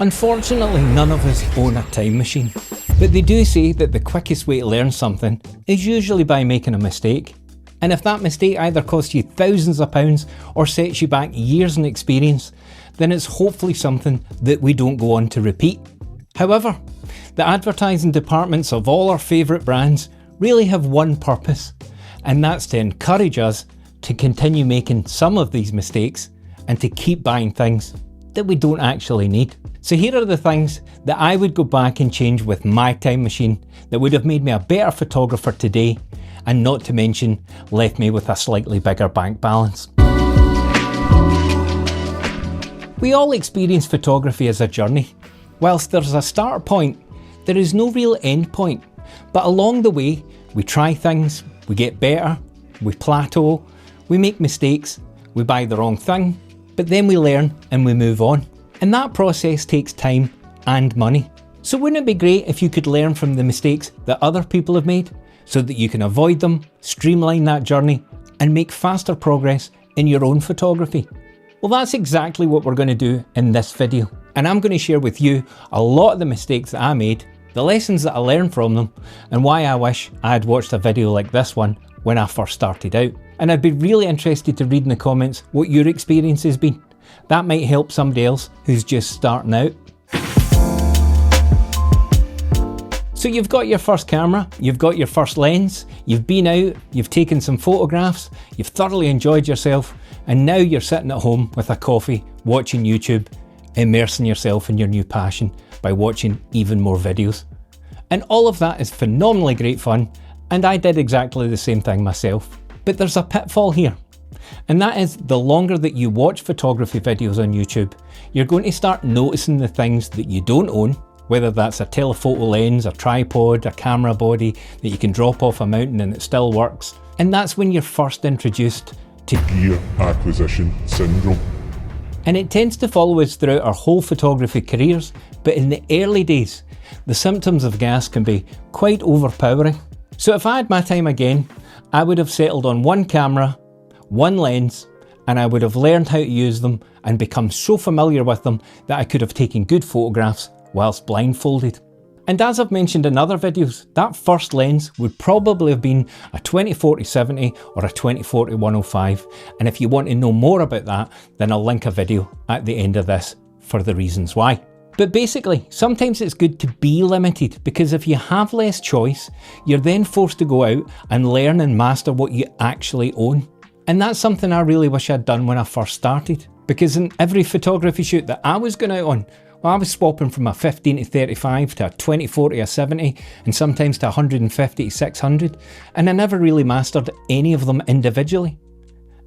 Unfortunately, none of us own a time machine, but they do say that the quickest way to learn something is usually by making a mistake. And if that mistake either costs you thousands of pounds or sets you back years in experience, then it's hopefully something that we don't go on to repeat. However, the advertising departments of all our favourite brands really have one purpose, and that's to encourage us to continue making some of these mistakes and to keep buying things that we don't actually need. So here are the things that I would go back and change with my time machine that would have made me a better photographer today, and not to mention left me with a slightly bigger bank balance. We all experience photography as a journey. Whilst there's a start point, there is no real end point. But along the way, we try things, we get better, we plateau, we make mistakes, we buy the wrong thing, but then we learn and we move on. And that process takes time and money. So wouldn't it be great if you could learn from the mistakes that other people have made so that you can avoid them, streamline that journey, and make faster progress in your own photography? Well, that's exactly what we're going to do in this video. And I'm going to share with you a lot of the mistakes that I made, the lessons that I learned from them, and why I wish I had watched a video like this one when I first started out. And I'd be really interested to read in the comments what your experience has been. That might help somebody else who's just starting out. So you've got your first camera, you've got your first lens, you've been out, you've taken some photographs, you've thoroughly enjoyed yourself, and now you're sitting at home with a coffee, watching YouTube, immersing yourself in your new passion by watching even more videos. And all of that is phenomenally great fun, and I did exactly the same thing myself. But there's a pitfall here. And that is, the longer that you watch photography videos on YouTube, you're going to start noticing the things that you don't own, whether that's a telephoto lens, a tripod, a camera body that you can drop off a mountain and it still works. And that's when you're first introduced to gear acquisition syndrome. And it tends to follow us throughout our whole photography careers, but in the early days, the symptoms of gas can be quite overpowering. So if I had my time again, I would have settled on one camera, one lens, and I would have learned how to use them and become so familiar with them that I could have taken good photographs whilst blindfolded. And as I've mentioned in other videos, that first lens would probably have been a 20-40-70 or a 20-40-105. And if you want to know more about that, then I'll link a video at the end of this for the reasons why. But basically, sometimes it's good to be limited, because if you have less choice, you're then forced to go out and learn and master what you actually own. And that's something I really wish I'd done when I first started, because in every photography shoot that I was going out on, well, I was swapping from a 15-35 to a 20-40-70 and sometimes to 150-600, and I never really mastered any of them individually.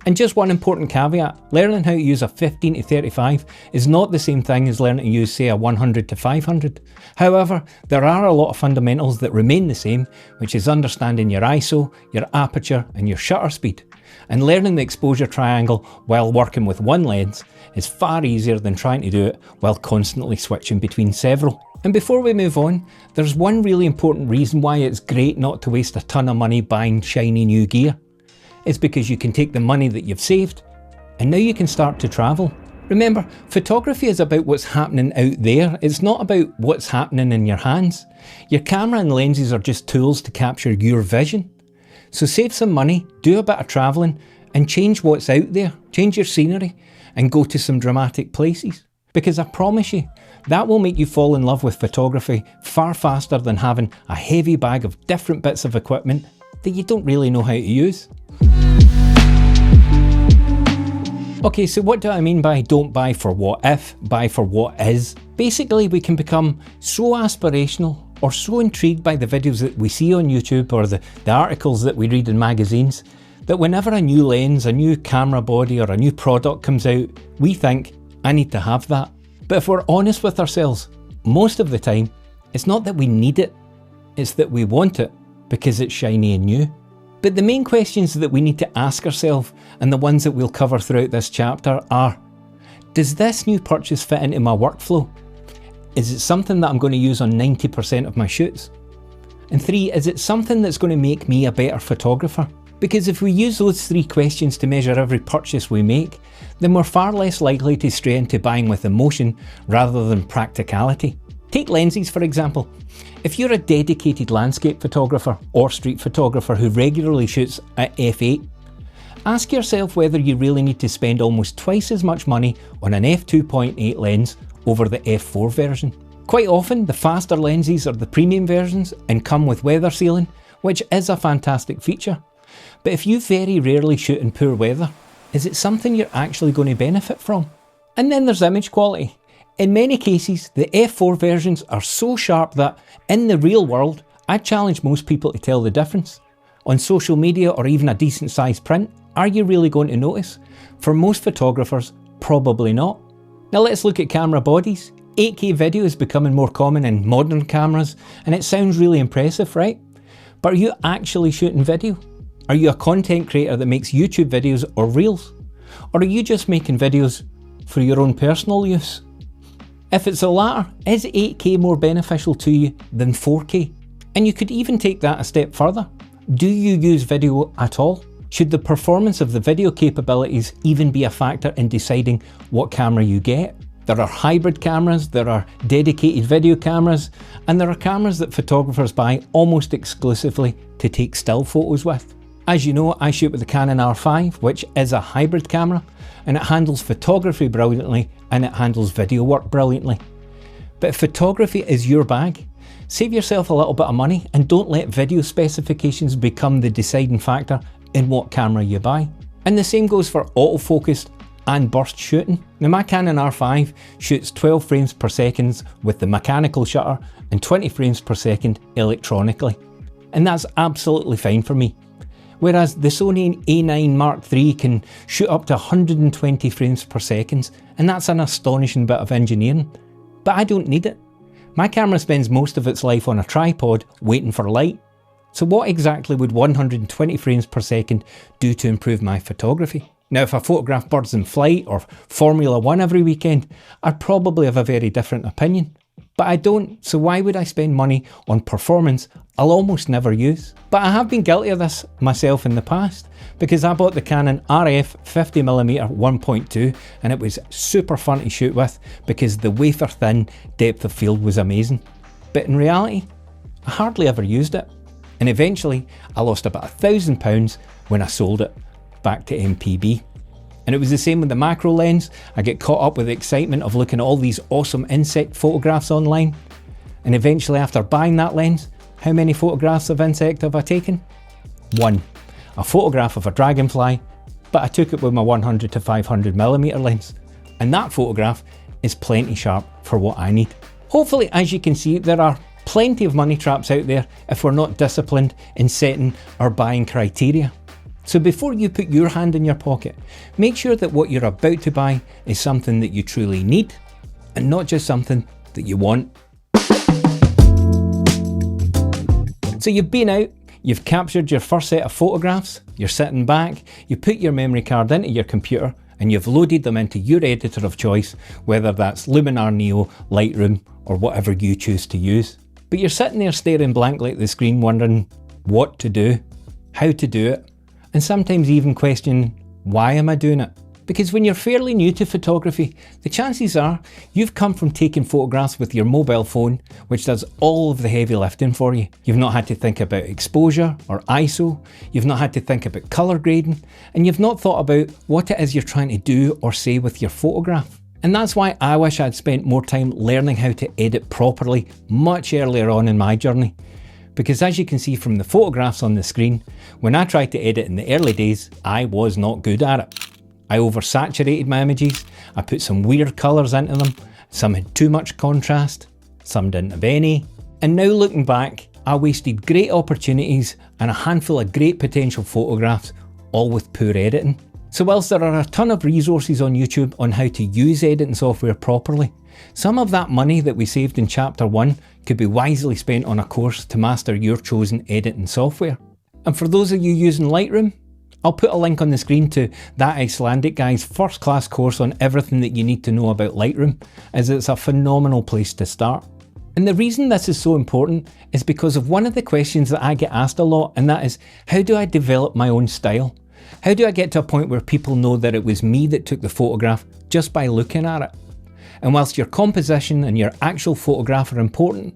And just one important caveat, learning how to use a 15-35 is not the same thing as learning to use, say, a 100-500. However, there are a lot of fundamentals that remain the same, which is understanding your ISO, your aperture and your shutter speed. And learning the exposure triangle while working with one lens is far easier than trying to do it while constantly switching between several. And before we move on, there's one really important reason why it's great not to waste a ton of money buying shiny new gear. It's because you can take the money that you've saved and now you can start to travel. Remember, photography is about what's happening out there. It's not about what's happening in your hands. Your camera and lenses are just tools to capture your vision. So save some money, do a bit of travelling, and change what's out there, change your scenery, and go to some dramatic places. Because I promise you, that will make you fall in love with photography far faster than having a heavy bag of different bits of equipment that you don't really know how to use. Okay, so what do I mean by don't buy for what if, buy for what is? Basically, we can become so aspirational or so intrigued by the videos that we see on YouTube or the articles that we read in magazines that whenever a new lens, a new camera body or a new product comes out, we think, I need to have that. But if we're honest with ourselves, most of the time, it's not that we need it, it's that we want it because it's shiny and new. But the main questions that we need to ask ourselves, and the ones that we'll cover throughout this chapter, are: does this new purchase fit into my workflow? Is it something that I'm going to use on 90% of my shoots? And 3, is it something that's going to make me a better photographer? Because if we use those 3 questions to measure every purchase we make, then we're far less likely to stray into buying with emotion rather than practicality. Take lenses for example. If you're a dedicated landscape photographer or street photographer who regularly shoots at f8, ask yourself whether you really need to spend almost twice as much money on an f2.8 lens over the f4 version. Quite often the faster lenses are the premium versions and come with weather sealing, which is a fantastic feature. But if you very rarely shoot in poor weather, is it something you're actually going to benefit from? And then there's image quality. In many cases, the f4 versions are so sharp that, in the real world, I challenge most people to tell the difference. On social media or even a decent sized print, are you really going to notice? For most photographers, probably not. Now let's look at camera bodies. 8K video is becoming more common in modern cameras, and it sounds really impressive, right? But are you actually shooting video? Are you a content creator that makes YouTube videos or reels? Or are you just making videos for your own personal use? If it's the latter, is 8K more beneficial to you than 4K? And you could even take that a step further. Do you use video at all? Should the performance of the video capabilities even be a factor in deciding what camera you get? There are hybrid cameras, there are dedicated video cameras, and there are cameras that photographers buy almost exclusively to take still photos with. As you know, I shoot with the Canon R5, which is a hybrid camera, and it handles photography brilliantly and it handles video work brilliantly. But if photography is your bag, save yourself a little bit of money and don't let video specifications become the deciding factor in what camera you buy. And the same goes for autofocus and burst shooting. Now my Canon R5 shoots 12 frames per second with the mechanical shutter and 20 frames per second electronically. And that's absolutely fine for me. Whereas the Sony A9 Mark III can shoot up to 120 frames per second, and that's an astonishing bit of engineering. But I don't need it. My camera spends most of its life on a tripod waiting for light. So what exactly would 120 frames per second do to improve my photography? Now if I photograph birds in flight or Formula 1 every weekend, I'd probably have a very different opinion. But I don't, so why would I spend money on performance I'll almost never use? But I have been guilty of this myself in the past, because I bought the Canon RF 50mm 1.2 and it was super fun to shoot with because the wafer thin depth of field was amazing. But in reality, I hardly ever used it. And eventually I lost about £1,000 when I sold it back to MPB. And it was the same with the macro lens. I get caught up with the excitement of looking at all these awesome insect photographs online. And eventually after buying that lens, how many photographs of insect have I taken? One. A photograph of a dragonfly, but I took it with my 100 to 500mm lens. And that photograph is plenty sharp for what I need. Hopefully, as you can see, there are plenty of money traps out there if we're not disciplined in setting our buying criteria. So before you put your hand in your pocket, make sure that what you're about to buy is something that you truly need and not just something that you want. So you've been out, you've captured your first set of photographs, you're sitting back, you put your memory card into your computer and you've loaded them into your editor of choice, whether that's Luminar Neo, Lightroom or whatever you choose to use. But you're sitting there staring blankly at the screen wondering what to do, how to do it, and sometimes even questioning, why am I doing it? Because when you're fairly new to photography, the chances are you've come from taking photographs with your mobile phone, which does all of the heavy lifting for you. You've not had to think about exposure or ISO, you've not had to think about colour grading, and you've not thought about what it is you're trying to do or say with your photograph. And that's why I wish I'd spent more time learning how to edit properly much earlier on in my journey. Because as you can see from the photographs on the screen, when I tried to edit in the early days, I was not good at it. I oversaturated my images, I put some weird colours into them, some had too much contrast, some didn't have any. And now looking back, I wasted great opportunities and a handful of great potential photographs, all with poor editing. So whilst there are a ton of resources on YouTube on how to use editing software properly, some of that money that we saved in Chapter 1 could be wisely spent on a course to master your chosen editing software. And for those of you using Lightroom, I'll put a link on the screen to that Icelandic guy's first class course on everything that you need to know about Lightroom, as it's a phenomenal place to start. And the reason this is so important is because of one of the questions that I get asked a lot, and that is, how do I develop my own style? How do I get to a point where people know that it was me that took the photograph just by looking at it? And whilst your composition and your actual photograph are important,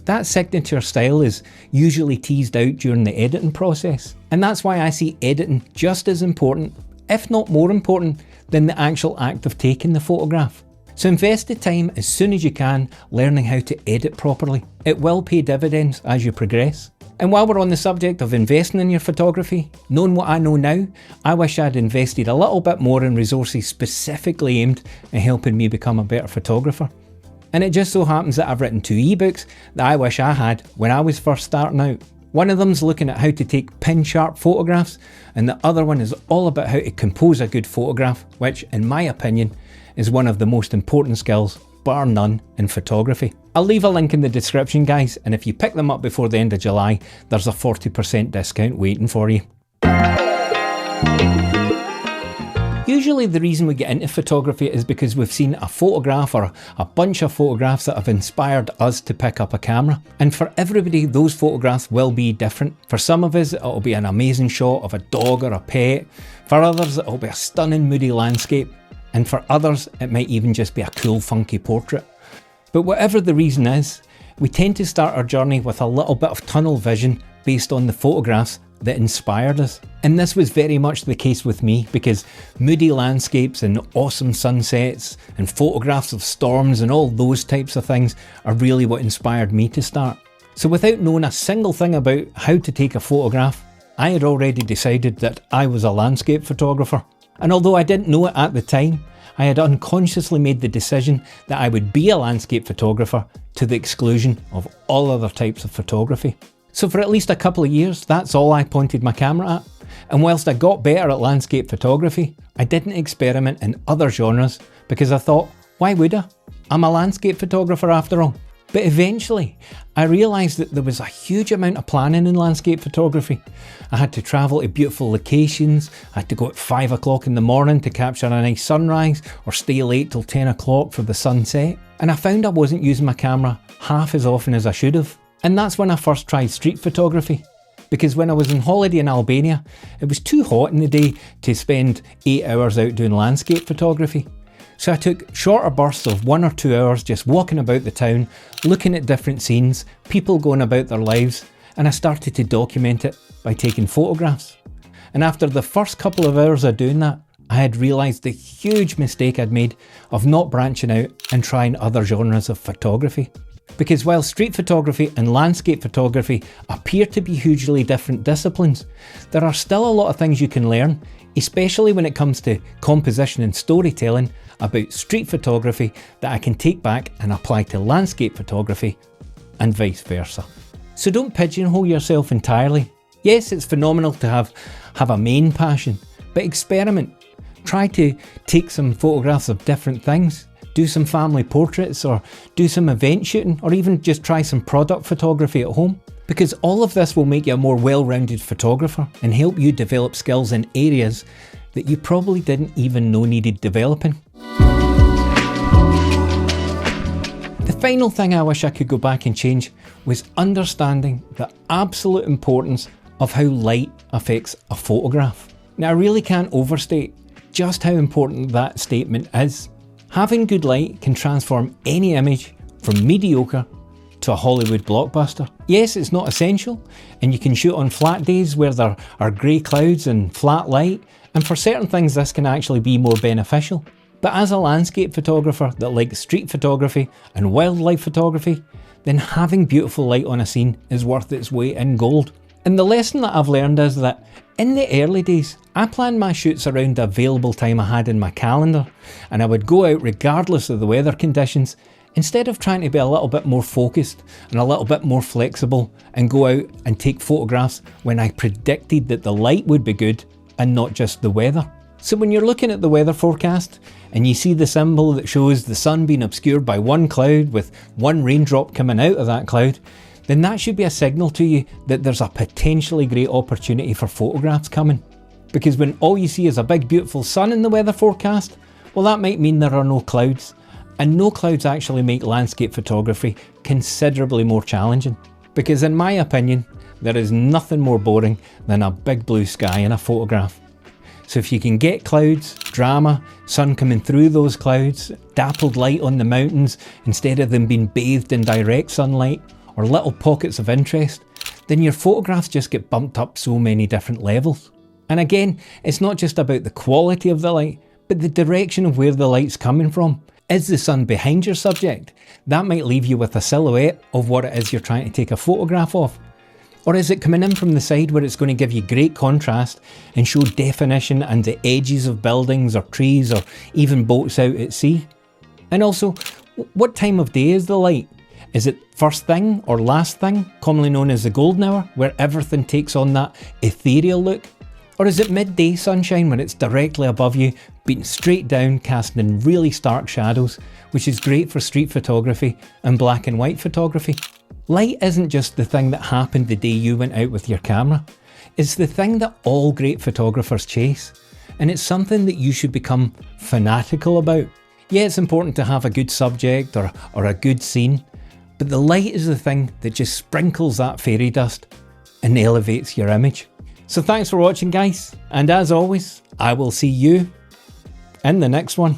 that signature style is usually teased out during the editing process. And that's why I see editing just as important, if not more important, than the actual act of taking the photograph. So invest the time as soon as you can learning how to edit properly. It will pay dividends as you progress. And while we're on the subject of investing in your photography, knowing what I know now, I wish I'd invested a little bit more in resources specifically aimed at helping me become a better photographer. And it just so happens that I've written 2 ebooks that I wish I had when I was first starting out. One of them's looking at how to take pin sharp photographs, and the other one is all about how to compose a good photograph, which in my opinion is one of the most important skills, bar none, in photography. I'll leave a link in the description, guys, and if you pick them up before the end of July, there's a 40% discount waiting for you. Usually the reason we get into photography is because we've seen a photograph or a bunch of photographs that have inspired us to pick up a camera. And for everybody, those photographs will be different. For some of us, it'll be an amazing shot of a dog or a pet. For others, it'll be a stunning moody landscape. And for others, it might even just be a cool funky portrait. But whatever the reason is, we tend to start our journey with a little bit of tunnel vision based on the photographs that inspired us. And this was very much the case with me, because moody landscapes and awesome sunsets and photographs of storms and all those types of things are really what inspired me to start. So without knowing a single thing about how to take a photograph, I had already decided that I was a landscape photographer. And although I didn't know it at the time, I had unconsciously made the decision that I would be a landscape photographer to the exclusion of all other types of photography. So for at least a couple of years, that's all I pointed my camera at. And whilst I got better at landscape photography, I didn't experiment in other genres because I thought, why would I? I'm a landscape photographer after all. But eventually, I realised that there was a huge amount of planning in landscape photography. I had to travel to beautiful locations, I had to go at 5 o'clock in the morning to capture a nice sunrise, or stay late till 10 o'clock for the sunset. And I found I wasn't using my camera half as often as I should have. And that's when I first tried street photography. Because when I was on holiday in Albania, it was too hot in the day to spend 8 hours out doing landscape photography. So I took shorter bursts of 1 or 2 hours just walking about the town, looking at different scenes, people going about their lives, and I started to document it by taking photographs. And after the first couple of hours of doing that, I had realised the huge mistake I'd made of not branching out and trying other genres of photography. Because while street photography and landscape photography appear to be hugely different disciplines, there are still a lot of things you can learn, especially when it comes to composition and storytelling, about street photography that I can take back and apply to landscape photography, and vice versa. So don't pigeonhole yourself entirely. Yes, it's phenomenal to have a main passion, but experiment. Try to take some photographs of different things. Do some family portraits, or do some event shooting, or even just try some product photography at home. Because all of this will make you a more well-rounded photographer and help you develop skills in areas that you probably didn't even know needed developing. The final thing I wish I could go back and change was understanding the absolute importance of how light affects a photograph. Now, I really can't overstate just how important that statement is. Having good light can transform any image from mediocre to a Hollywood blockbuster. Yes, it's not essential, and you can shoot on flat days where there are grey clouds and flat light, and for certain things this can actually be more beneficial. But as a landscape photographer that likes street photography and wildlife photography, then having beautiful light on a scene is worth its weight in gold. And the lesson that I've learned is that in the early days, I planned my shoots around the available time I had in my calendar, and I would go out regardless of the weather conditions, instead of trying to be a little bit more focused and a little bit more flexible and go out and take photographs when I predicted that the light would be good and not just the weather. So when you're looking at the weather forecast and you see the symbol that shows the sun being obscured by one cloud with one raindrop coming out of that cloud, then that should be a signal to you that there's a potentially great opportunity for photographs coming. Because when all you see is a big beautiful sun in the weather forecast, well, that might mean there are no clouds. And no clouds actually make landscape photography considerably more challenging, because in my opinion, there is nothing more boring than a big blue sky in a photograph. So if you can get clouds, drama, sun coming through those clouds, dappled light on the mountains instead of them being bathed in direct sunlight, or little pockets of interest, then your photographs just get bumped up so many different levels. And again, it's not just about the quality of the light, but the direction of where the light's coming from. Is the sun behind your subject? That might leave you with a silhouette of what it is you're trying to take a photograph of. Or is it coming in from the side where it's going to give you great contrast and show definition and the edges of buildings or trees or even boats out at sea? And also, what time of day is the light? Is it first thing or last thing, commonly known as the golden hour, where everything takes on that ethereal look? Or is it midday sunshine when it's directly above you, beating straight down, casting in really stark shadows, which is great for street photography and black and white photography? Light isn't just the thing that happened the day you went out with your camera. It's the thing that all great photographers chase, and it's something that you should become fanatical about. Yeah, it's important to have a good subject or a good scene, but the light is the thing that just sprinkles that fairy dust and elevates your image. So thanks for watching, guys, and as always, I will see you in the next one.